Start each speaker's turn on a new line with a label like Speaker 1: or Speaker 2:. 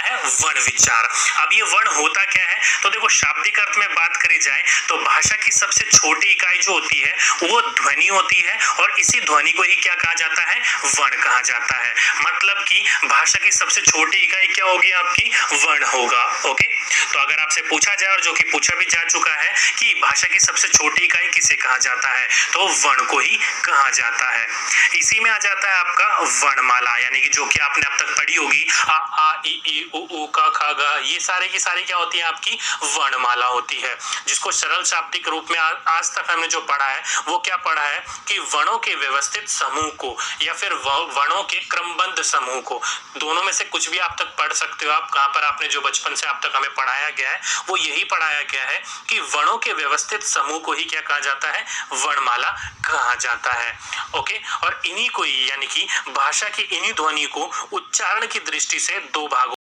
Speaker 1: है वर्ण विचार। अब ये वर्ण होता क्या है, तो देखो शाब्दिक अर्थ में बात करी जाए तो भाषा की सबसे छोटी इकाई जो होती है वो ध्वनि होती है, और इसी ध्वनि को ही क्या कहा जाता है, वर्ण कहा जाता है। मतलब कि भाषा की सबसे छोटी इकाई क्या होगी, आपकी वर्ण होगा। ओके, तो अगर आपसे पूछा जाए, और जो कि पूछा भी जा चुका है, कि भाषा की सबसे छोटी इकाई किसे कहा जाता है, तो वर्ण को ही कहा जाता है। इसी में आ जाता है आपका वर्णमाला, यानी कि जो कि आपने अब तक पढ़ी होगी, आ आ इ ई उ ऊ क ख ग, ये सारे की सारी क्या होती है, आपकी वर्णमाला होती है। जिसको सरल शाब्दिक रूप में आज तक हमने जो पढ़ा है वो क्या पढ़ा है, कि वर्णों के व्यवस्थित समूह को या फिर वर्णों के क्रमबद्ध समूह को, दोनों में से कुछ भी आप तक पढ़ सकते हो। आप कहां पर आपने जो बचपन से आप तक हमें पढ़ाया गया है वो यही पढ़ाया गया है कि वर्णों के व्यवस्थित समूह को ही क्या कहा जाता है, वर्णमाला कहा जाता है। ओके, और इन्हीं को ही, यानी कि भाषा की इन्हीं ध्वनि को उच्चारण की दृष्टि से दो भागों